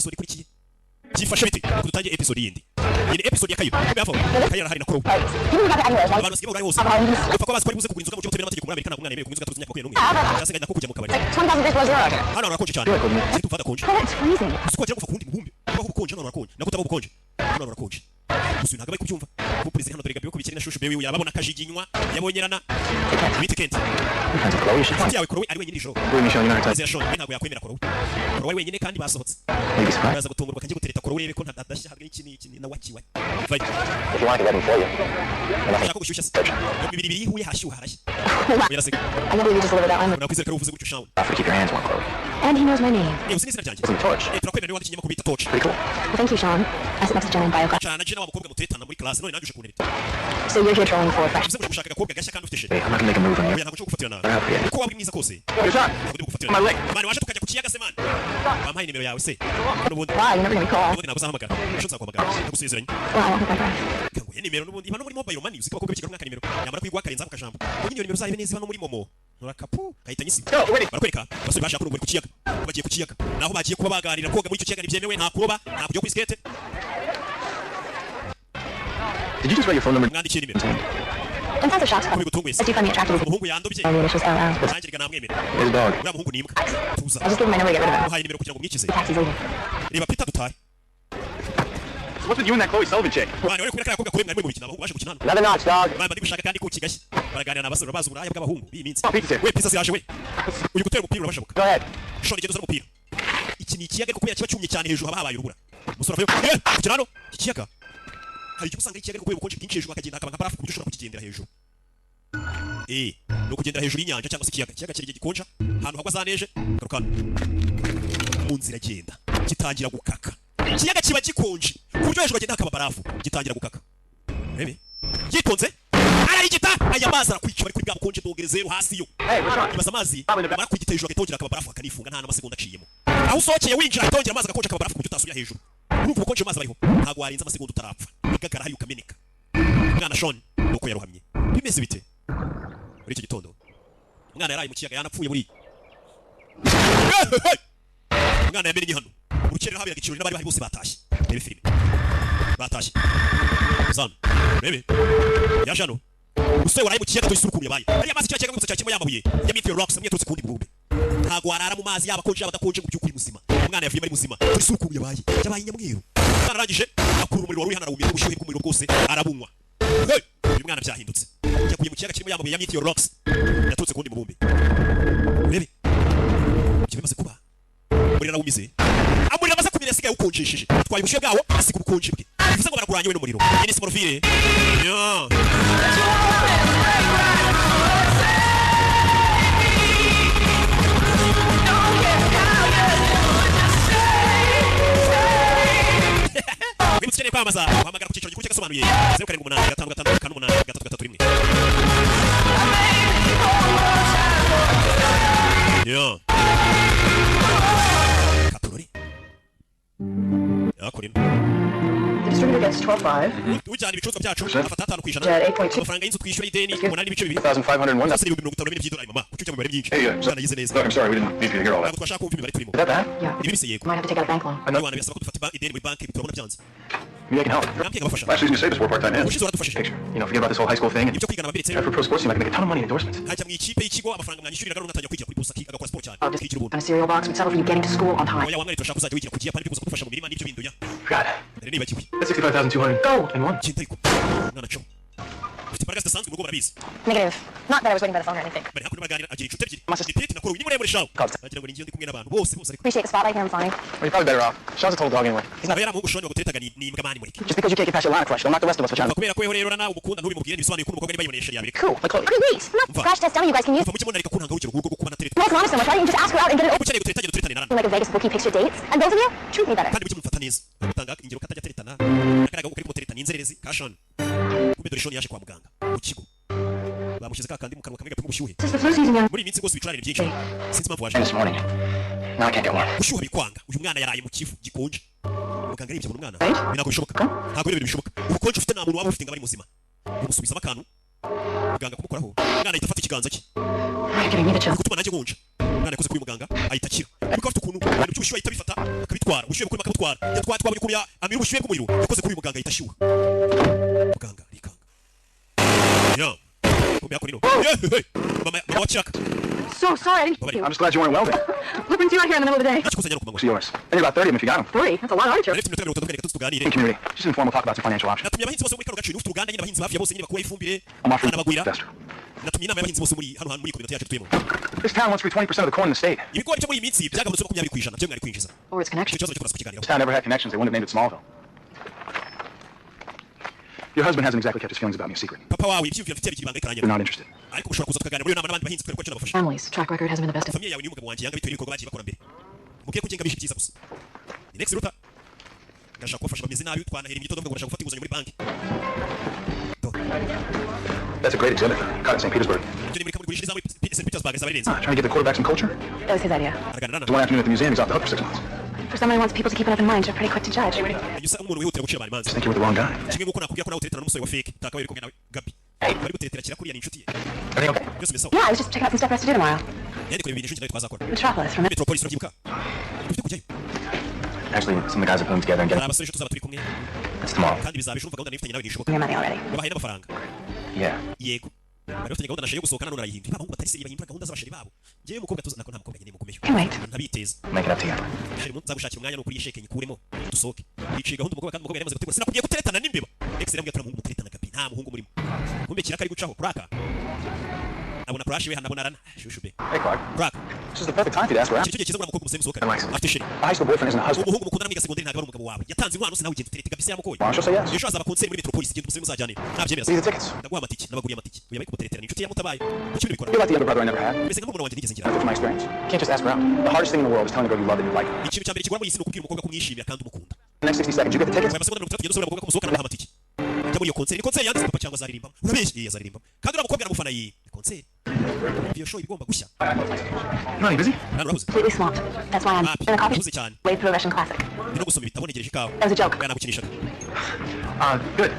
episode ikurikiye byifashe bite dutangiye episode yindi iyi episode ya Kayira hapo Kayira hari na kuro abantu sibo bari hose bapfa ko bazi ko ari buze kugura inzoga mu cyo bitewe n'amategeko muri Amerika ntabwo umwana yemewe kunywa inzoga tuzi nyako n'umwe cyasenganya ko kujya mu kabari hano urakonje cyane ari tufata konje uko cyangwa kufa kundi mubumbe ko kukonje hano urakonje nako utaba ukonje hano urakonje gusa ntabwo bari kubyumva ko president hano dore byo kubikira na shushu bewe yababona kajiginywa yabonyerana bite kente yawe kuro ari wenyine ijoro ntabwo yakwemera kuro wari wenyine kandi basohotse baza gutungurwa kanje gutereta kuro urebe ko ntadashya hamwe n'iki na wakiwe nashaka gushyushya mu bibiri yihuye hashyuha harashya biraseka nakwizera ko uvuze gutyo shawe and he knows my name. turakwemera niba kinyama kubita torch Thank you, Sean. I sit next to Jen and Bioclass. cyane naje n'abakobwa mutetana muri class none naje kuntereta So you're here trolling for fresh. uze gushaka agakobwa gashya kandi ufite shit I'm not gonna make a move on you. ntabwo cyo gufatira nawe uko wabwi mwiza kose mani waje tukajya ku kiyaga se mani bampaye nimero yawe se n'ubundi Why? You're never gonna call. n'ubundi naguzahamagara ejo nzakwamagara nagusezeranye Well, I don't think I'm fresh. kanguye nimero n'ubundi hano muri mobile money uziko abakobwa bikira umwaka nimero yamara kwigwa karenza akajambo ubundi nimero zayo neza hano muri momo nurakapu kahita nyisi barakwereka basore bashaka kurungura ku kiyaga bagiye ku kiyaga naho bagiye kuba baganira koga muri icyo kiyaga ntibyemewe nta kuroba nta kujya kuri skate Did you just write your phone number? mwandikira nimero In terms of shots, kubigutunguye I do find me attractive. umuhungu yandobye I mean, it's just LL. nangirika namwemera His dog. uriya muhungu ni imbwa tuza I'll just give him my number to get rid of him. uhaye nimero kugira ngo mwikize The taxi's leaving. reba Peter dutahe What's with you and that Chloe Sullivan chick? bana wari kubera akakobwa kure mwari mu bikina abahungu baje gukina hano Another notch, dog. bana bari gushaka kandi ko kigashya baraganira n'abasore bazi uburaya bw'abahungu iyi minsi Peter. we Peter yaje we uyu gutera umupira urabashoboka Go ahead. shora igendo z'umupira iki ni ikiyaga ariko kubera kiba cyumye cyane hejuru haba habaye urubura umusore avuye kukina hano iki kiyaga hari icyo usanga ikiyaga kubera ubukonje bwinshi hejuru akagenda akaba nka barafu kuburyo ushobora kukigendera hejuru no kugendera hejuru y'inyanja cyangwa se ikiyaga kiri gikonja ahantu hagwa za neje garukana mu nzira agenda gitangira gukaka ikiyaga kiba gikonje kuburyo hejuru agenda hakaba barafu gitangira gukaka rebe yitonze arayigita aya mazi arakwica bari kuri bwa bukonje bwogerezero hasi yo ibaza amazi mara kwigita hejuru agatongera akaba barafu akanifunga nta n'amasegonda aciyemo aho usokeye winjira atongera amazi agakonje akaba barafu kuburyo utasubira hejuru urumva ubukonje amazi bariho ntabwo warenza amasegonda utarapfa igagara hari ukameneka mwana Sean nuko yaruhamye bimeze bite muri iki gitondo umwana yaraye mu kiyaga yanapfuye muri umwana yamenye hano urukere habiraga ikirori n'abari bari bose batashye rebe filime batashye zano rebe yaje hano uswe waraye mu kiyaga tuyisurukuye baye ari amazi cyakiyaga gusa cyakimo yamabuye ya meteor rocks amwe tuzi kundi burube ntago warara mu mazi yaba konje abadakonje mu byukuri muzima umwana yavuye muri muzima tuyisurukuye baye yabaye nyamweru umwana arangije akura umuriro wari hano arumye ubushyuhe bw'umuriro bwose arabunywa uyu mwana byahindutse yakuye mu kiyaga kirimo yamabuye ya meteor rocks yaturutse kundi mubumbe rebe ibyo bimaze kuba umuriro arawumize amuriro amaze kumira asigaye ukonjesheje atwaye ubushyuhe bwawo asiga ubukonje bwe bivuze ngo baraguranye we n'umuriro iyi ni Smallville Wimukeneye kwamaza uhamagara ku cyiciro gikuru cy'agasobanuye 0785555331 yo katurori yakorino The distributor gets 12.5. ujyana ibicuruzwa byacu afata 5% amafaranga y'inzu twishyura ideni 8.2 $1,501. sasa ni $50,000 mama kucyucya mu bare byinshi cyane yize neza Look, I'm sorry, we didn't need you to hear all that. ntabwo twashaka kumva imibare turimo Is that bad? Yeah. ibi bise yego Might have to take out a bank loan. abantu bisaba ko dufata ideni muri banki turabona byanze Maybe I can help. banki igabafasha I'm actually going to save us 4 part-time ends. ubushize waradufashije Picture. You know, forget about this whole high school thing. And ibyo kwigana ababiretse after pro sports team, I can make a ton of money in endorsements. hajya mu ikipe y'ikigo amafaranga mwanyishyuriraga n'ugatangira kwigira kuri busa agakora siporo cyane I'll just kwigira ubuntu on a cereal box would settle for you getting to school on time. oya wamwari turashaka kuzajya wigira ku kiyapani bikuza kudufasha mu mirima n'ibyo bindunya God, dore nibagiwe that's 65,200. Go. And one. genda ariko mwana cyo ufite imbaraga zidasanzwe mu rugo barabizi Negative. Not that I was waiting by the phone or anything. bari hakuno baganira agira inshuti ebyiri ni Pete na Koro ni muremure shawo agira ngo ningiye ndi kumwe n'abantu bose ariko Appreciate the spotlight here, I'm fine. Well, you're probably better off. Sean's a total dog anyway. He's not. aba yaramuhungu Shoni waguteretaga ni imbwa mani mureke Just because you can't get past your line of flesh, don't knock the rest of us for trying. kubera ko yeho rero nawe umukunda ntubimubwire ntibisobanuye ko umukobwa niba yibonesha yabire Cool. Like Chloe. Okay, wait. I'm not crash test dummy you guys can use. uva mu kimonarika kuntanga urugero rwo kubana tereta You guys want us so much, why don't you just ask her out and get it over? ukeneye gutereta turetane narana Like a Vegas bookie picks your dates, and both of you treat me better. kandi buke mufata neza gutanga ingero katajya teretana nakaraga ukuri kumutereta ni inzererezi ka Shoni kumbe dore Shoni yaje kwa muganga mu kigo bamushyize ka kandi mu kanwa kamwe gapima ubushyuhe This is the flu season, young. muri iyi minsi rwose ibicarane byinshi sinzi impamvu waje This morning. Now I can't get one. gushyuha bikwanga uyu mwana yaraye mu kivu gikonje muganga arebye mu mwana Right? ntabwo bishoboka ntabwo rero bishoboka ubukonje ufite nta muntu waba ufite ngo ari muzima umusubizamo akantu muganga kumukoraho umwana ahita afata ikiganza cye You're giving me the chills. gutuma nanjye nkonje umwana yakoze kuri muganga ahita akira ariko afite ukuntu ibintu by'ubushyuhe ahita bifata akabitwara ubushyuhe bukuri akabutwara yatwaye twabonye ukuntu amira ubushyuhe bw'umuriro yakoze kuri uyu muganga ahita ashyuha muganga rikanga ya umyakurino mama wachaka. So sorry, I didn't hear you. I'm just glad you weren't welding. What brings you out here in the middle of the day? What's yours? I need about 30 of them if you got them. 3? That's a lot of artichoke. In community. Just informal talk about some financial options. natumye abahinzi bose muri kano gace ufite uruganda nyine abahinzi hafi ya bose nyine bakuye ifumbire I'm offering anabagwira investor. natumye inama y'abahinzi bose muri hano hantu muri community yacu dutuyemo This town wants to be 20% of the corn in the state. ibigori byo muri iyi minsi byagabanutse 20% byo mwari kwinjiza Or its icyo connection. kibazo cyo turaza kukiganiraho This town never had connections. They wouldn't have named it Smallville. Your husband hasn't exactly kept his feelings about me a secret. papa wawe ibyiyumviro mfite bikiri ibanga You're ikarangirwa not interested. ariko mushobora kuza tukaganira muri iyo nama n'abandi bahinzi kubera ko nabafasha Family's track record hasn't been the best. famiye yawe n'umugabo wanjye yanga bitewe n'ibikorwa bagiye bakora mbere mubwiye ko ugenga bishe byiza gusa next ruta ngashaka kubafasha bameze nabi twanahera imyitozo ngo ngashaka gufata inguzanyo muri banki That's a great exhibit. Caught at St. Petersburg. ibyo ni muri kamwe gurishiriza muri St. Petersburg zabarenze Trying to get the quarterback some culture? That was his idea. araganira One afternoon at the museum, he's off the hook for 6 months. For someone who wants people to keep an open mind, you're pretty quick to judge. usa umuntu wihutira gucira abantu imanza Just think you're with the wrong guy. kimwe nk'uko nakubwira ko nawe uteretana n'umusore wa fake utakabaye uri kumwe nawe Gabi bari guteretera kira kuriya ni inshuti ye Everything okay? byose bimesaho Yeah, I was just checking out some stuff for us to do tomorrow. yari kureba ibintu inshuti nawe twazakora Metropolis, remember? Metropolis urabyibuka dufite kujyayo Actually, some of the guys are putting together and hari getting abasore tuzaba turi kumwe it's tomorrow. kandi bizabisha umva gahunda nifitanye nawe nishoboka Your money already. babahaye n'amafaranga Yeah. yego bari bafitanye gahunda nashe yo gusohoka none arayihinduye abahungu batari seri bahindura gahunda z'abasheri babo ngewe umukobwa tuza nako nta mukobwa nyine mukomeyo Can wait. ntabiteza Make it up to you. sheri mu nzagushakira umwanya no kuri yesheke nyikuremo dusohoke iciye gahunda umukobwa kandi umukobwa yamaze gutegura sinakubwiye guteretana n'imbeba ex rambwiye tura muhungu muteretana Gabi nta muhungu murimo kumbe kiraka ari gucaho kuraka nabona crash we hanabona rana shushu be Hey, Clark. kuraka This is the perfect time for you to ask around. kiri cyo kiza ngo umukobwa musohoka Relax. afite sheri A high school boyfriend isn't a husband. umuhungu mukundana mwiga segonderi ntabwo ari umugabo wawe yatanze inkwano sinawe ugenda utereta Gabi se yamukoye Why don't you say yes? ejo hazaba konseri muri Metropolis igenda umusore muzajyane nabyemera See the tickets. ndaguha amatike nabaguriye amatike uyabaye kumuteretera inshuti yamutabaye ukibiri bikora You're like the younger brother I never had. mbese nk'umuntu wanjye nigeze ngira From my experience. You can't just ask around. The hardest thing in the world is telling a girl you love and you like her. ikintu cya mbere kigora muri iyi si ni ukubwira umukobwa ko umwishimira kandi umukunda The next 60 seconds, you get the tickets. waba segonda 30 ugenda usubira umukobwa ko musohokana namuha amatike ajya muri iyo konseri ni konseri yanditse papa cyangwa azaririmbamo urabeshye iya azaririmbamo kandi uriya mukobwa aramufana iyi konseri iyo show igomba gushya You're not even busy? nani urahuze Completely swamped. That's why I'm Happy. in a coffee Who's the Chan? wait for a Russian classic. ni no gusoma ibitabo ntegereje ikawa That was a joke. bwana nagukinishaga Good.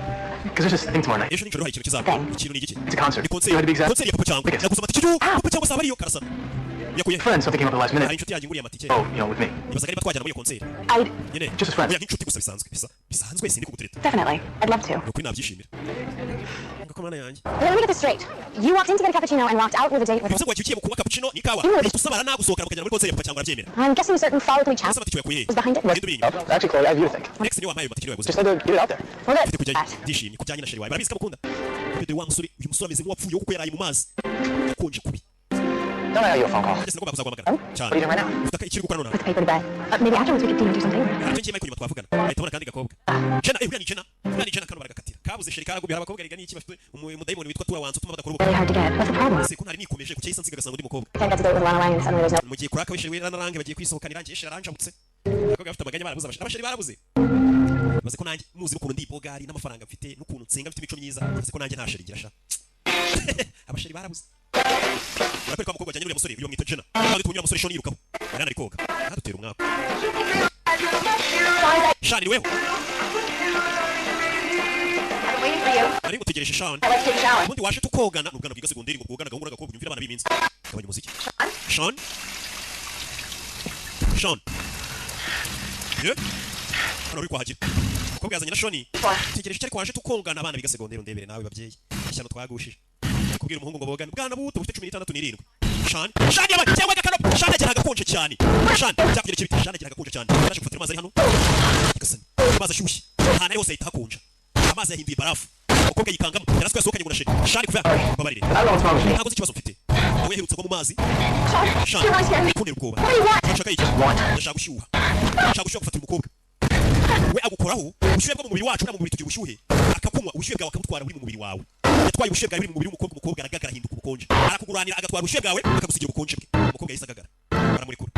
Because there's this thing tomorrow night. ejo nijoro hari ikintu kizaba Bang. ikintu ni igiki It's a concert. ni You had to be konseri exact. konseri ya papa cyangwa Tickets. naguze amatike cyo papa cyangwa saba ariyo karasana yakuye Friends, something came up at the last hari minute. inshuti yanjye nguriye amatike Oh, you know, with me. nibazaga niba twajyana muri iyo konseri I'd nyine Just as friends. oya nk'inshuti gusa bisanzwe sindi kugutereta definitely. I'd love to. ni ukuri nabyishimira ngako mana yanjye Let me get this straight. You walked in to get a cappuccino and walked out with a date with bivuze ngo wagiye ugiye mu kunywa cappuccino n'ikawa uhita usabara nagusohokana mukajyana muri konseri ya papa cyangwa urabyemera I'm guessing a certain follicly chap ese amatike yakuye was behind it. genda uri inyuma Actually, Chloe, I have you to thank. next niwe wampaye amatike niwe yaguze Just had to get it out there. Well, ufite kujyayo that. ndishimye kujyanye na sheri wawe barabizi ko amukunda bide wa musore uyu musore ameze nk'uwapfuye kuko yaraye mu mazi yakonje kubi Don't I owe you a phone call? ndetse nagomba kuzaguhamagara What are you cyane doing right now? ufite ikiri gukora nonaha With the paper to bed. Maybe afterwards we could do something. aricyo ngiye kunyuma twavugana ahita abona kandi gakobwa jena uriya ni jena kano baragakatira kabuze sheri karagubira abakobwa riga n'iki bafite umudayimoni witwa tuwa wanzu utuma badakora ubukwe Really hard to get. What's the problem? ese ko ntari nikomeje ku cyahise nsiga gasanga undi mukobwa I think that's a date with Lana Lang and suddenly there's no. mu gihe kuraka we sheri we narange bagiye kwisohokanira njye sheri aranjabutse abakobwa bafite amaganya barabuze abasheri barabuze baze ko nanjye muzi n'ukuntu ndi bogari n'amafaranga mfite n'ukuntu nsenga mfite imico myiza baze ko nanjye nta sheri ngira sha abasheri barabuze barakwereka umukobwa ajyanye n'uriya musore uyu mwita jena kandi tunyura musore shoni yirukaho yari ari koga nadutera umwaka shani weho I'm waiting for you. ari ngutegereje shani Let's take a shower. ubundi waje tukogana n'ubwana bwiga segonderi ngo bwogana gahura gakobwa nyumvira abana b'iminsi gabanya umuziki Sean ye hano uri kwahagira umukobwa yazanye na Shoni tegereje cyari kwaje tukogana abana biga segonderi ndebere nawe babyeyi ishyano twagushije kubwira umuhungu ngo bogana bwana buto bufite 16 n'irindwi Sean yabaye cyangwa gakano Sean agira agakonje cyane Sean cyakugera kibiti Sean agira agakonje cyane araje gufatira amazi ari hano gasani amazi ashyushye ahantu yose ahita hakonja amazi yahinduye barafu umukobwa yikangamo yaraswe yasohokanye ngo na sheri Sean kuva babarire I don't know what's wrong with you. ntabwo ikibazo mfite wowe yaherutse kuba mu mazi Sean You're always scared me. kunera ubwoba What do you want? ndashaka iki ndashaka gushyuha ndashaka gushyuha gufatira umukobwa we agukoraho ubushyuhe bwo mu mubiri wacu na mu mubiri tugira ubushyuhe akakunywa ubushyuhe bwawe akabutwara buri mu mubiri wawe yatwaye ubushyuhe bwawe buri mu mubiri w'umukobwa umukobwa aragagara ahinduka ubukonje arakuguranira agatwara ubushyuhe bwawe akagusigira ubukonje bwe umukobwa yahise agagara baramurekura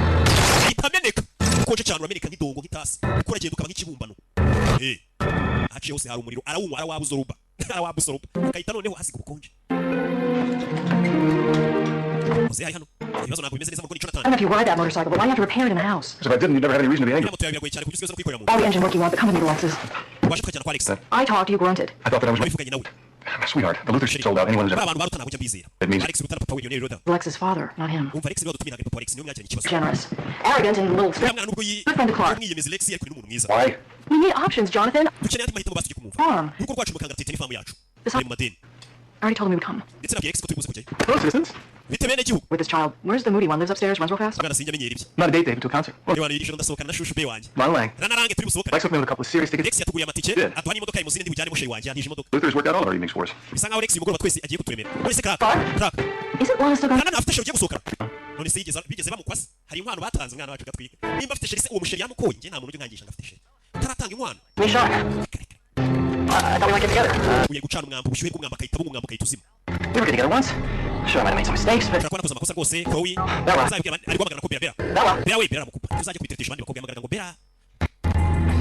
ahita ameneka ubukonje cyane urameneka nk'idongo nk'itasi uko uragenda ukaba nk'ikibumbano haciye hose hari umuriro arawunywa arawabuza uruba arawabuza uruba akahita noneho hasiga ubukonje muze ari hano ibibazo ntabwo bimeze neza mu I don't know if you ride that motorcycle, but why do you have to repair it in the house? Because if I didn't, you'd never have any reason to be angry. moto yawe biragoye cyane kuko no kwikorera mu All the engine work you want, the company relaxes. waje tukajyana kwa Alex I talked, you grunted. I thought that I was... wabivuganye nawe Sweetheart, the Luthers sold out anyone who's ever... abantu barutana kujya bizera. That means... Alex rutana papa we Lionel Roda. Alex's father, not him. Umva Alex rero dutumira papa Alex niyo myakira ikibazo. Generous, arrogant, and a little strict. Good friend to Clark. Mwiyemeza Alex yari kuri n'umuntu mwiza. Why? We need options, Jonathan. Dukeneye andi mahitamo basuye kumumva. Farm. Uko rwacu mukangatete ni famu yacu. This- Mu madeni. I already told him we would come. Ndetse nabwiye Alex ko turi buze kujyayo. Hello, citizens. Bite bene gihugu. With this child. Where's the moody one? Lives upstairs, runs real fast? Mwana sinjya menyera ibyo. Not a date, David, to a concert. Well, Reba nirisho ndasohokana na shushu be wanjye. Long Lang. Ranarange turi busohokana. Lex hooked me with a couple of serious tickets. Alex yatuguriye amatike. Good. Aduha n'imodoka imuzine ndi bujyane musheri wanjye yantije imodoka. Luther's worked out all of our evenings for us. Bisa nkaho Alex uyu mugoroba twese agiye kuturemera. None se Clark. Clark. Isn't Lana still gone? Nana afite sheri ugiye gusohokana. None se bigeze bamukwasa. Hari inkwano batanze umwana wacu gatwika. Nimba afite sheri se uwo musheri yamukoye nge nta muntu ujya nkangisha ngo afite sheri. Taratanga inkwano. We shot her. I thought we might get together. Ugiye gucana umwambo ubushyuhe bw'umwambo akahita umwambo akahita uzima. We were good together once. Sure, I might have made some mistakes, but... Ushobora kuba nakoze amakosa rwose Chloe. Bella. Uzabibwira ari guhamagara ko Bella. Bella. Bella we Bella aramukupa. Uzajya kwiteretesha abandi bakobwa yamagara ngo Bella.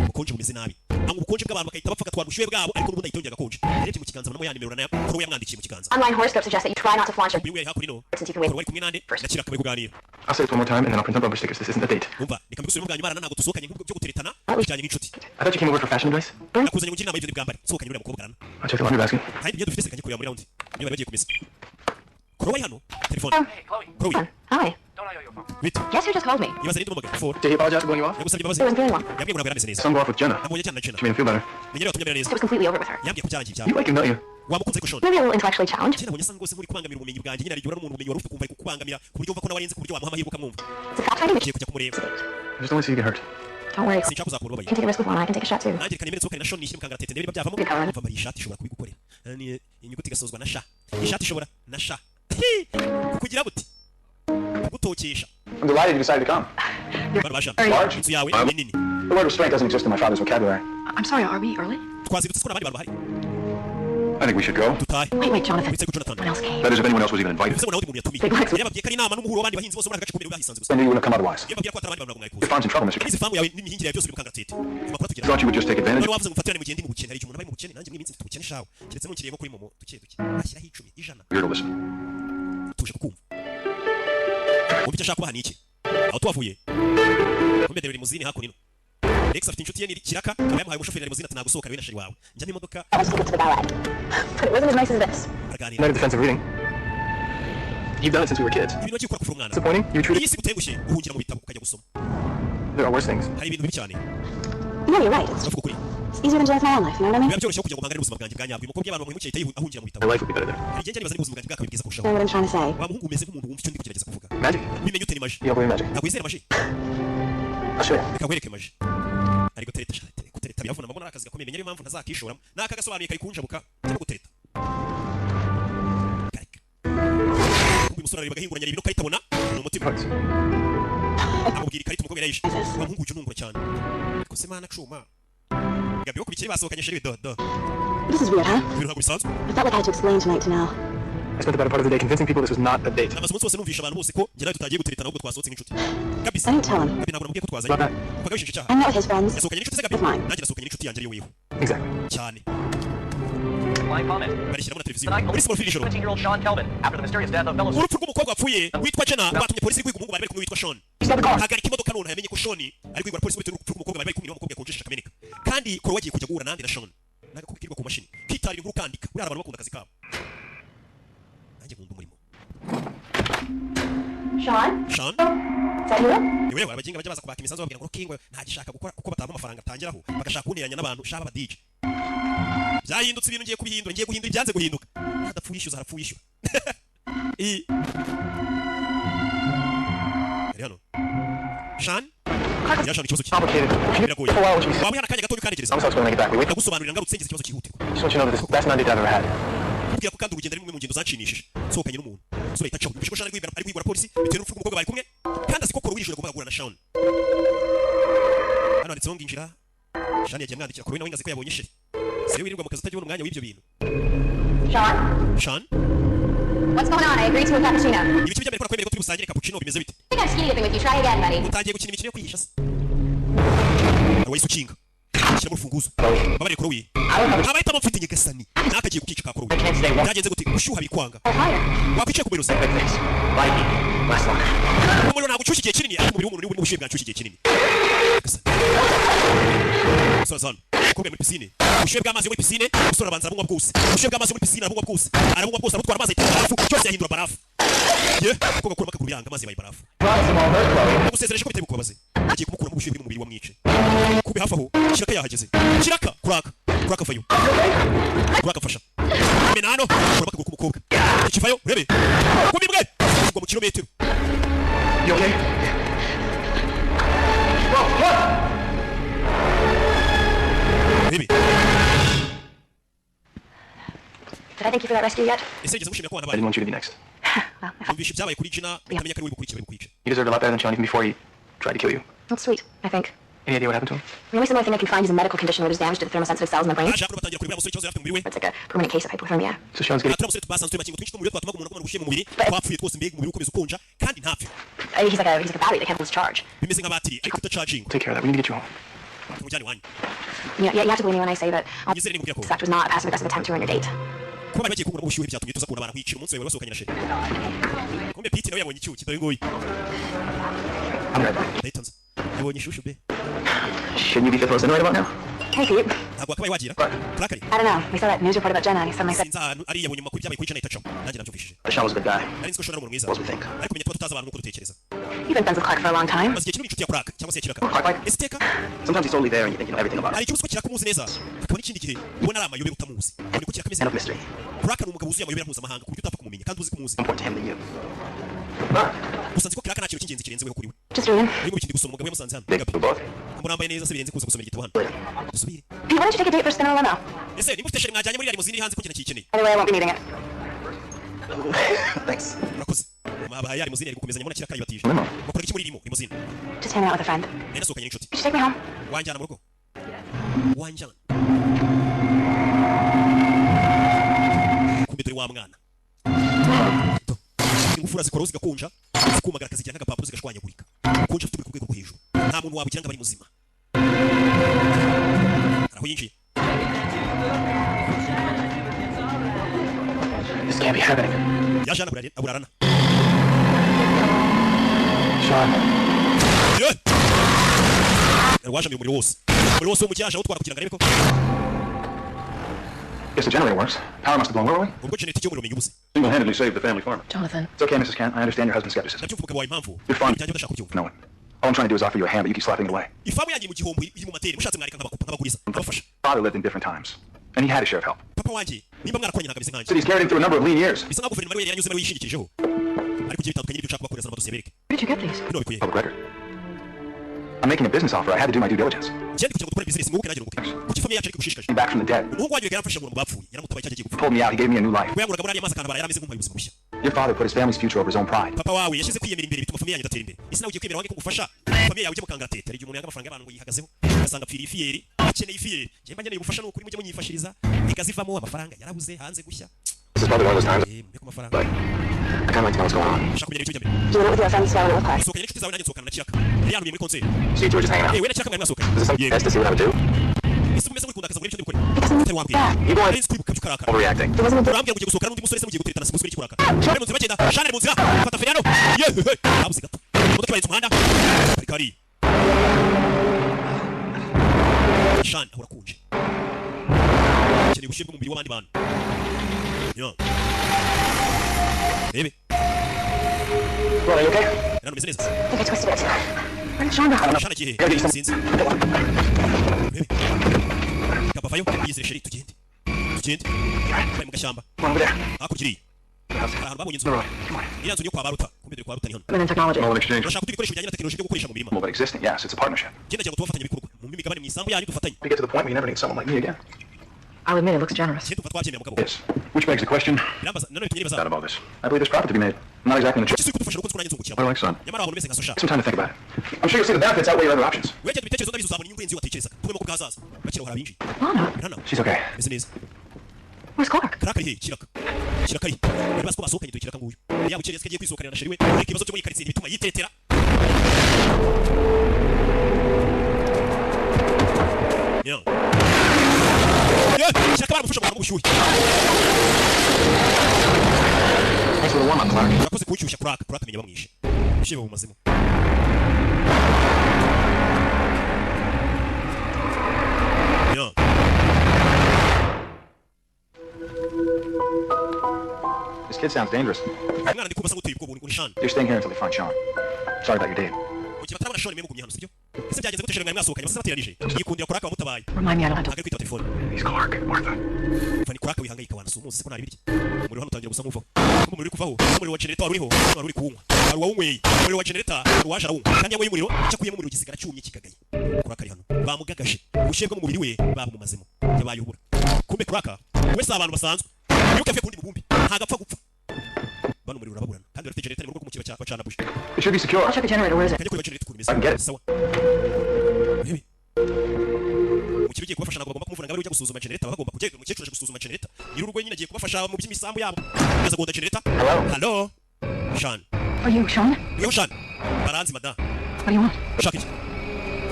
Ubukonje bumeze nabi. Anga ubukonje bw'abantu bakahita bapfa gatwara ubushyuhe bwabo ariko n'ubundi ahita yongera gakonje. Yarebye mu kiganza mbona ya nimero na Chloe yamwandikiye mu kiganza. Online horoscope suggests that you try not to flaunt your Uyu yari hakurino. since you can wait. Chloe ari kumwe nande. Nakira akabe kuganira. I'll say it one more time and then I'll print some bumper stickers. This isn't a date. Umva reka mbigusubiremo bwa nyuma ntabwo dusohokanye nk'ubwo byo guteretana bijyanye nk'inshuti. I thought you came over for fashion advice. Nakuzanye ngo inama y'ibyo bwambare. Sohokanye uriya mukobwa rana. I'll check the laundry basket. Hari ibyo dufite sekanye kureba muri round. Niba bagiye kumesa. Chloe hano. Telefone. Hey, Chloe, Chloe. Hi. don't I owe you a phone? Bite. Guess who just called me? Ibaze rero umugaga. Phone. Did he apologize for blowing you off? Yagusabye It imbabazi. was very long. Yabwiye ngo ntabwo yarameze neza. Some go off with Jenna. Nabonye cyane na Jenna. She made him feel better. Menyera watumye neza. It was completely over with her. Yambwiye ko byarangiye You cyane. like him, don't you? Wamukunze ko Sean. Maybe a little intellectually challenged. Nabonye asa rwose nk'uri kubangamira ubumenyi bwanjye nyine arigura n'umuntu ubumenyi wari ufite kumva ari kukubangamira ku buryo wumva ko nawe arenze ku buryo wamuha amahirwe ukamwumva. It's a fact-finding Ugiye mission. kujya kumureba. I just don't want to see you get hurt. Don't worry. Sinshaka kuzakura ubabaye. I can take a risk with one. I can take a shot too. Nanjye reka nemere nsohokane na Sean nishyire mu kangaratete ndebe niba byavamo. Bikabona. Umva iyi shati ishobora kubigukorera. Ni inyuguti igasozwa na sha. Iyi shati ishobora na sha. Kukugira buti. Kugutokesha. I'm delighted you decided to come. Bari bashana. Large. Inzu yawe ni nini. The word restraint doesn't exist in my father's vocabulary. I'm sorry, are we early? Twazirutse ko n'abandi bantu bahari. I think we should go. Dutahe. Wait, Jonathan. Witse ku Jonathan. Someone else came. That is, if anyone else was even invited. Bivuze ngo nawe undi muntu yatumiye. Big Lex. Yari yababwiye ko ari inama n'umuhuro w'abandi bahinzi bose bo muri agace kumwe bahisanze gusa. I knew you wouldn't have come otherwise. Yari yababwiye ko atari abandi bantu Your mwayikuza. farm's in trouble, Mr. Izi famu yawe n'imihingire yawe byose biri mu kangaratete. Amakuru tugira. Thought you would just take advantage. None wavuze ngo mfatirane mu gihe ndi mu bukene hari igihe umuntu aba ari mu bukene nanjye muri minsi mfite ubukene shawe. Keretse nukiriye nko kuri momo duke duke. Ashyiraho 10 ijana. Here to listen. Tuje kukumva. Ubu icyo ashaka kubaha ni iki? Aho tuwavuye. Komedere limuzini hakuno. Alex afite inshuti ye ni kiraka akaba yamuhaye umushoferi limuzini ati nagusohoka we na sheri wawe. Njya mu imodoka I was to get to the ballet. But it wasn't as nice as this. araganira. Not a defensive reading. You've done it since we were kids. Ibintu wagiye ukora kuva umwana. Disappointing? You treated... Iyi si gutengushye uhungira mu bitabo ukajya gusoma. There are worse things. Hari ibintu bibi cyane. You know, you're right. It's Bavuga ukuri. easier than to live my own life, you know what I mean? Biba byoroshye kugira ngo mpangane ubuzima bwanjye bwa nyabwo. Umukobwa y'abantu bamuhemukiye ahita ahungira mu bitabo. My life would be better there. Hari igihe nibaza niba ubuzima bwanjye bwakabaye bwiza You kurushaho. know what I'm trying to say? Wa muhungu umeze nk'umuntu wumva icyo ndi kugerageza kuvuga. Magic? Ubimenye ute ni maji? You don't believe in magic? Ntabwo wizera maji. I'll show you. Reka nkwereke maji. Ari gutereta shate. Gutereta biravuna mbona akazi gakomeye menye impamvu ntazakishoramo. Naka gasobanuye kari kunjabuka. Cyangwa gutereta. Kareka. Ubu umusore ari bagahinguranya ibintu kayitabona. Ni umutima. Hugs. Amubwira ikarita umukobwa yarayishe. Wa muhungu uje unungura cyane. Ko se mana cuma. Gabi ko bikiri basohokanye sheri do. This is weird, huh? Ibintu ntabwo bisanzwe. I felt like I had to explain tonight to Nell. I spent the better part of the day convincing people this was not a date. Namaze umunsi wose numvisha abantu bose ko njye nawe tutagiye guteretana ahubwo twasohotse nk'inshuti. Kabisa. I didn't tell him. Gabi ntabwo namubwiye ko twazanye. About that. Umva gabishinja icyaha. I met with his friends. Yasohokanye n'inshuti ze Gabi. With mine. Nanjye nasohokanye n'inshuti yanjye ariyo weho. Exactly. Cyane. Live comment. Barishyiramo na televiziyo. Tonight, Muri siporo fili 17-year-old Sean Kelvin, after the mysterious death of fellow urupfu rw'umukobwa wapfuye witwa Jenna batumye polisi kwiga umuhungu bari kumwe witwa Sean. Hagarika imodoka none yamenye ko Sean ari kwigwa polisi bitewe n'urupfu rw'umukobwa bari kumwe n'umukobwa yakonjesha akameneka. Kandi koro wagiye kujya guhura nandi na Sean. Nagakubwirwa ku mashini. Kitarira inkuru kandika. Uri abantu bakunda akazi kabo. Nanjye nkunda umurimo. Sean? Sean? Is that you? Ni wewe abaginga bajya baza kubaka imisanzu babwira ngo kingwe ntagishaka gukora kuko batanga amafaranga atangiraho bagashaka kunteranya n'abantu shaba ba DJ. Byahindutse ibintu ngiye kubihindura ngiye guhindura ibyanze guhinduka. Hadapfuye ishyuza harapfuye ishyura. Hano. Sean? Yashana ikibazo ki? Complicated. Biragoye. For a while, which means... Waba uhana kanya gato ukantegereza. I'm sorry, when I get back. We wait. Ndagusobanurira ngarutse ngize ikibazo cyihutirwa. Just want you to know that this is the best mandate I've ever had. Kubwira ko kandi urugendo ari rumwe mu ngendo zanshimishije. Sohokanye n'umuntu. Sura itacaho. Bishiko Sean ari kwigura polisi bitewe n'urupfu rw'umukobwa bari kumwe. Kandi azi ko koro wirijwe kuvuga na Sean. Hano ndetse nginjira. Sean yagiye mwandikira koro nawe ngazi ko yabonye sheri. Siyo wirirwa mu kazi utajya umwanya w'ibyo bintu. Sean? Sean? What's going on? I agreed to a cappuccino. Ibiki bijya mbere ko kwemera ko turi busangire cappuccino bimeze bite? I think I'm skinny dipping with you. Try again, buddy. Utangiye gukina imikino yo kwihisha se. Wese ukinga. Shyira mu rufunguzo. Babare koro wi. Abahitamo mfite nyegasani. Nakagiye kukica ka koro wi. Byagenze gute? Ushyuha bikwanga. Oh, higher. Wakwicaye ku berozi. Big things. Like me. Last long. Umuriro ntabwo ucyushye igihe kinini ariko umubiri w'umuntu uri mu bushyuhe bwacyushye igihe kinini. Sazan. koga muri piscine ubushyuhe bw'amazi muri piscine usura abanza arabungwa bwose ubushyuhe bw'amazi muri piscine arabungwa bwose arabutwara amazi barafu cyose yahindura barafu ye koga kura makaguru yanga amazi yabaye barafu gusezereje ko biteye kubabaze agiye kumukura mu bushyuhe buri mu mubiri wa mwice kube hafi aho kiraka yahageze kiraka kuraka fayo kuraka fasha menano kura makaguru k'umukobwa ikivayo urebe kubibwe ngo mu kilometero You okay? Baby. Did I thank you for that rescue yet? I didn't want you to be next. Well, He deserved a lot better than showing anything before he tried to kill you. that's sweet, I think. Any idea what happened to him? The only similar thing I can find is a medical condition where there's damage to the thermosensitive cells in the brain. Aje batangira kureba musore cyoze afite mu It's like a permanent case of hypothermia. So Sean's getting... atura musore tubasanzwe makingo twinshi tumuri twatuma umuntu gushyira mu mubiri twapfuye twose mbega umubiri ukomeza ukonja kandi ntapfe He's like a battery that can't lose charge. bimeze nka batiri ariko utacharging Take care of that. We need to get you home. tumujyane wanyu You have to believe me when I say that Nyizere nimubwira ko this act was not a passive-aggressive attempt to ruin your date. kuba bari bagiye kugura ubushyuhe byatumye tuza kubona abantu kwicira umunsi wawe wasohokanye na sheri kumbe Pete nawe yabonye icyuki dore ngoyi I'm right back. ndayitonze yabonye ishushu be Shouldn't you be the person right about now? Hey, Pete. ntabwo wakabaye wagira kurakari I don't know. We saw that news report about Jenna and he suddenly said, sinzi ahantu ari yabonye amakuru byabaye kuri Jenna itacamo nanjye nabyumvishije Sean was a good guy. nari nzi ko shora ari umuntu mwiza What we think. ariko menya tuba tutazi abantu uko dutekereza you've been friends with Clark for a long time. maze igihe kinini inshuti ya kuraka cyangwa se ya kiraka Clark? ese iteka Sometimes he's totally there and you think you know everything about hari him. ikibazo ko kiraka umuzi neza hakaba n'ikindi gihe ubona ari amayobera utamuzi ubona ko kiraka ameze End of mystery. kuraka ni umugabo wuzuye amayobera mpuzamahanga ku buryo utapfa kumumenya kandi uzi ko umuzi More important to him than you. gusa nzi ko kiraka nta kintu cy'ingenzi kirenzeweho kuri we Just reading. uri mu kindi gusoma umugabo yamusanze hano Big for both. mbona wambaye neza se birenze kuza gusoma igitabo hano dusubire Pete, why don't you take a date for a spin in a limo? ese niba ufite sheri mwajyanye muri limousine iri hanze ko njye nakiyikeneye Anyway, I won't be needing it. Thanks. urakoze mwabaye limousine ari gukomezanya mbona kiraka yibatije Limo. bakora iki muri limousine Just hanging out with a friend. nari nasohokanye n'inshuti Could you take me home? wanjyana mu rugo wanjyana kumbe dore wa mwana ingufura zikora zigakonja zikumagara akazigira nk'agapapuro zigashwanyagurika konja afite ku rwego rwo hejuru nta muntu wabugira ngo abari muzima araho yinjiye This can't be happening. yaje hano aburarana Sean. waje umuriro wose wo mu cyaje aho twara kugira ngo arebe ko Guess the generator works. Power must have blown. Where were we? ubwo generator y'umuriro menyubuze Single-handedly saved the family farm. Jonathan. It's okay, Mrs. Kent. I understand your husband's skepticism. ndabyumva umugabo wawe impamvu You're fine. cyangwa udashaka kubyumva No one. All I'm trying to do is offer you a hand, but you keep slapping it away. ifamu yanjye mu gihombo iri mu materi mushatse mwareka nkabaguriza nkabafasha Father lived in different times, and he had his share of help. papa wanjye nimba mwarakoranye ntabwo ameze nkanjye City's carried him through a number of lean years. bisa nkaho guverinoma yari yaranyuze nawe yishingikirijeho ariko igihe bitandukanye n'ibyo ushaka kubakoreza n'amadosiye bereke Where did you get these? bino bikuye Public record. I'm making a business offer. I had to do my due diligence. cyane kugira ngo dukore business nguke nagira umuke kuki famille yacu ariko gushishikaje Came back from the dead. umuhungu wanjye yaramfashije ngo bapfuye yaramutabaye cyangwa agiye gupfa Pulled me out. He gave me a new life. ubwo yanguraga muri ariya mazi akanabara yarameze nk'umuyobozi mushya Your father put his family's future over his own pride. papa wawe yashyize kwiyemera imbere bituma famille yanyu idatera imbere ese nawe ugiye kwemera wange ko ngufasha famille yawe ujye mukangaratete igihe umuntu yanga amafaranga y'abantu ngo yihagazeho ugasanga apfiriye ifiyeri akeneye ifiyeri njye nkeneye ubufasha n'ukuri mujye munyifashiriza ikazivamo amafaranga yarabuze hanze gushya This is probably one of those times, mbe ku mafaranga but I kind of like to know what's going on. ushaka kumenya ibyo ujya mbere You went with your friends while we were with Clark. usohokanye n'inshuti zawe nanjye nsohokana na kiraka yari yanumiye muri konseri So you two were just hanging out. yewe na kiraka mwari mwasohokanye Is this some test to see what I would do? ese mumeze nk'uri kundakaza ngo n'ibyo ndi gukora utari wambwira You boys nari nzi kwibuka ibyo ukarakara overreacting. It wasn't a urambwira ngo ugiye gusohokana n'undi musore se mugiye guteretana simusore iki kurakara shane mu nzira bagenda shane mu nzira fata feri hano yehehe habuze gato imodoka ibarenze umuhanda parika hariya shane ahora akunje ukeneye ubushyuhe bw'umubiri w'abandi bantu yo rebe Well, are you okay? rero umeze neza I think I twisted it. Where did Sean go? shane agiye Gotta get you some- sinzi rebe kabavayo yizere sheri tugende bari mu gashyamba Come on, over there. hakurya iriya hari ahantu babonye inzu No, right. Come on. iriya nzu yo kwa baruta kumbe dore kwa baruta ni hano Women in technology. All in exchange. urashaka kuduha ibikoresho bijyanye na tekinoloji byo gukoresha mu mirima Well, but existing, yes, it's a partnership. genda cyangwa tubafatanya ibikorwa mu migabane mu isambu yanyu dufatanye We get to the point where you never need someone like me again. I'll admit it looks generous. genda tuva twabyemera mugabo Yes. Which begs the question, birambaza nanone tunyere doubt baza about this. I believe there's profit to be made. I'm not exactly in the church. kisi kudufasha uko nzunanye nzungukira What do you like, son? nyamara abantu bese nka sosha Some time to think about it. I'm sure you'll see the benefits outweigh your other options. wegenda ibitekerezo ndabizi uzabona inyungu yenzi watekerezaga tubemo ku bwazaza bakira hari abinjiye Lana, birana She's okay. meze neza where's Clark? karaka ari he kiraka ari bari bazi ko basohokanye dore kiraka nguyu yaba ukereye agiye kwisohokanira na sheri we ariko ibibazo byo muri karitsiye bituma yitetera yo kiraka baramufasha mu bushyuhe Thanks for the warm-up, Clark. urakoze kuwushyushya kuraka amenya bamwishe ushyire mu mazima yo This kid sounds dangerous. Umwana ndikubaza nguteye ubwo buntu Sean. You're staying here until they find Sean. Sorry about your date. Ukiba tarabona Sean mwemugumye hano sibyo? Ese byagenze gute Sean mwasokanye basa bateranije? Yikundira kuraka mutabaye. Remind me I don't have to. Agari kwita telefone. He's Clark, Martha. Fani kuraka wihangayika wana sumuzi ko nari birye. Umuriro hano utangira gusa nk'uva. Umuriro kuvaho. Umuriro wa generator uriho. Wari uri kunywa. Wari wawunyweye. Umuriro wa generator waje arawunywa. Kandi yanyweye umuriro cyakuyemo umuriro gisigara cyumye kigagaye. Kuraka ari hano. Bamugagashe. Ushebwe mu mubiri we babumumazemo. Yabaye ubura. Kumbe kuraka wese abantu basanzwe. Yuko avuye kundi mubumbi. Ntagapfa gupfa. Bano umuriro urababurana. Kandi bafite generator mu rugo kumukiba cya bacana bush. It should be secure. I'll check the generator. Where is it? Kajya kuri generator I can get it. sawa. Hebi. Mukibigiye kubafasha nagomba kumuvura ngabari ujya gusuzuma generator bagomba kugenda umukecuru aje gusuzuma generator. Nyir'urugo nyine agiye kubafasha mu by'imisambu yabo. Kaza gonda generator. Hello. Sean. Are you Sean? Yo Sean. Baranzi madam. What do you want? Shaka iki?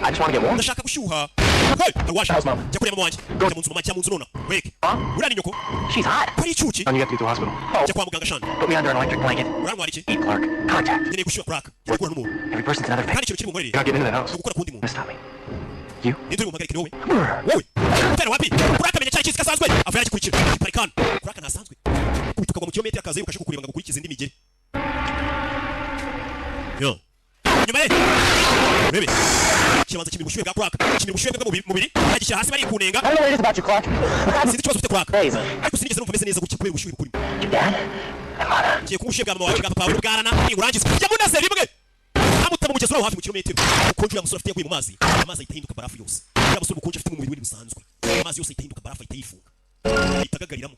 I just want to get warm. Ndashaka gushyuha. Hey, arwasha. How's mom? Jya kureba wanjye. Jya munzu mama cya munzu nona. Weke. Urani nyoko. She's hot. Kari icuki. Son, you have to get to the hospital. Jya kwa muganga Sean. Put me under an electric blanket. Urantwara iki? Eat Clark. Contact. Nkeneye gushyuha kuraka. Jya gukora n'umuntu. Every person's another thing. Kandi ikintu kiri mu nkorere. You're not getting into that house. Gukora kundi muntu. Stop me. You? Ninde uri muhagarike wowe? Wowe. Utera wapi? Kuraka menya cyari kizi kasanzwe. Ava yagikurikira. Parikana. Kuraka ntasanzwe. Kubituka mu kilometero akaze ukashe kukureba ngo gukurikiza indi migeri. Yo. Nyuma ye. Bebe. Kibanza kimira ubushyuhe bwa kuraka. Kimira ubushyuhe bwa mubiri. Agishyira hasi bari kunenga. I don't know what it is about you, Clark. Sinzi ikibazo ufite kuraka. Hey, Ariko sinigeze numva meze neza gutya kubera ubushyuhe bukurimo. your dad? Ngiye kubushyuhe bwa mama wacu bwa papa wawe bwarana. Urangiza. Jya muneze rimwe. Amutama mugezi uraho hafi mu kilometero. Ukonje yamusura afite yaguye mu mazi. Amazi ahita ahinduka barafu yose. Yamusura ukonje afite mu mubiri we bisanzwe. Amazi yose ahita ahinduka barafu ahita yifunga. Ahita agagariramo.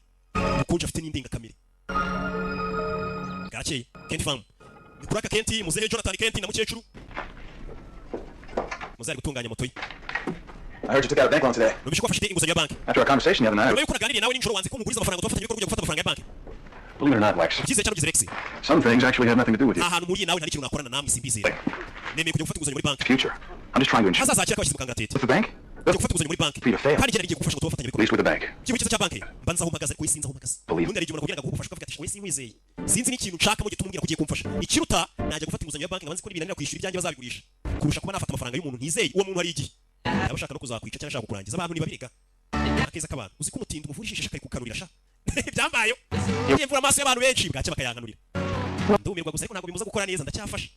Ukonje afite n'indenga kamere. Garakeye. Kenti famu. Ni kuraka Kenti, muzehe Jonathan Kenti na mukecuru. Muzehe ari gutunganya moto ye. I heard you took out a bank loan today. Nubishe ko afashite inguzanyo ya banki. After our conversation the other night. Nyuma yuko naganiriye nawe nijoro wanze ko muguriza amafaranga tubafatanya ibikorwa byo gufata amafaranga ya banki. Believe it or not, Lex. Ukize cyane ugize Rex. Some things actually have nothing to do with you. Nta hantu muriye nawe nta n'ikintu nakorana namwe simbizera. Nemeye kujya gufata inguzanyo muri banki. Future. I'm just trying to ensure. Hazazakira ko bashyize mu kangaratete. With the bank? Kujya gufata inguzanyo muri banki. Free to fail. Kandi igihe nagiye gufasha ngo tubafatanye At ibikorwa. least with the bank. Ikigo cyiza cya banki mbanza aho mpagaze ariko sinzi aho mpagaze. Believe. Ubundi ari igihe umuntu kugufasha ukavuga ati wowe sinwizeye. Sinzi n'ikintu nshaka mu gihe tumubwira ko ugiye kumfasha. Ikiruta najya gufata inguzanyo ya banki ngabanze ko ibinanira kwishyura ibyanjye bazabigurisha. Kurusha kuba nafata amafaranga y'umuntu ntizeye uwo muntu ari igihe. Abashaka no kuzakwica cyangwa ashaka kukurangiza abantu nibabireka. Akeza k'abantu uzi ko umutinda umuvurishije kari kukanurira sha. Byambayo. Yemvura amaso y'abantu benshi bwacye bakayanganurira. Ndumirwa gusa ariko ntabwo bimuza gukora neza ndacyafashe.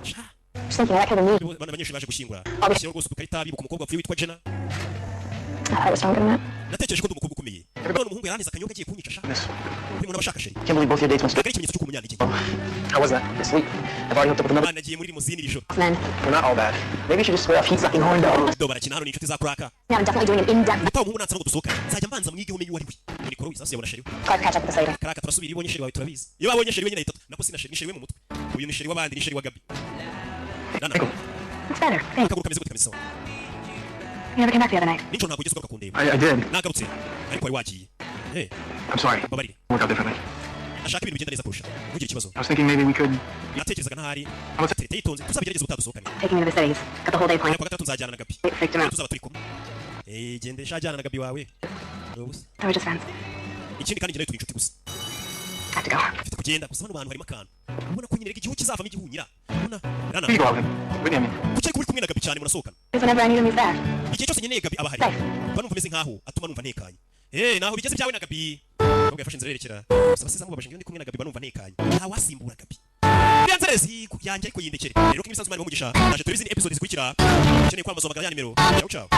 Sha. Just thinking that could have moved. Bana abanyeshuri baje gushyingura. Shyira rwose ukarita bibuka umukobwa wapfuye witwa Jenna. I was stronger than that. Natekereje ko ndi umukobwa ukomeye. None umuhungu yarangiza akanyobwa agiye kunyica sha. Uri umuntu abashaka sheri. Can't believe both your dates went Ntabwo ari ikimenyetso cy'uko umunyantege. How was that? Sweet. I've already hooked up with another. Nagiye muri limuzini iri joro. Men. We're not all bad. Maybe you should just swear off heat-sucking horn dogs. Do barakina hano ni inshuti za kuraka. Yeah, I'm definitely doing an in-depth. Utaho umuhungu nansaba ngo dusohoka. Nzajya mbanza mwigeho menye uwo ari we. Muri koro wizasi yabona sheri. Clark, catch up with us later. Karaka turasubira ibonye sheri wawe turabizi. Iyo babonye sheri wenyine ahita nako sina sheri ni sheri we mu mutwe. Uyu ni sheri w'abandi ni sheri wa Gabi. Nana. It's better. Thanks. Akaguruka kameze gute kameze sawa. You never came back the other night. Nijoro ntabwo ugeze ugaruka kundeba. I did. Nagarutse. Ariko wari wagiye. Eh, I'm sorry. babarire. Work out differently. Ashaka ibintu bigenda neza kurusha. Ntugire ikibazo. I was thinking maybe we could. Natekerezaga ntahari. Amatete yitonze. Tuzabigerageza utadusohokanye. Taking me to the cities. Got the whole day planned. Kwa gatatu nzajyana na Gabi. Freaked him out. Tuzaba turi kumwe. Gendesha ajyana na Gabi wawe. They were just friends. Ikindi kandi ngewe turi inshuti gusa. Have to go. Mfite kugenda gusa hano bantu harimo akantu. Ubona ko nyine igihu kizavamo igihunyira. Ubona? Rana. You go out with him. Kuki kuri kumwe na Gabi cyane murasohokana? Because whenever I need him, he's there. Igihe cyose nkeneye Gabi aba ahari. Safe. Banumva meze nkaho atuma numva ntekanye. Naho bigeze byawe na Gabi. Nubwo yafashe inzira yerekera. Gusa basiza mubabashe ndi kumwe na Gabi banumva ntekanye. Nta wasimbura Gabi. Byanze rezi yanjye ariko yindekere. Rero ko imisanzu mari mugisha. Naje turi izindi episodes zikurikira. Ukeneye kwamamaza magana ya nimero. Ciao ciao.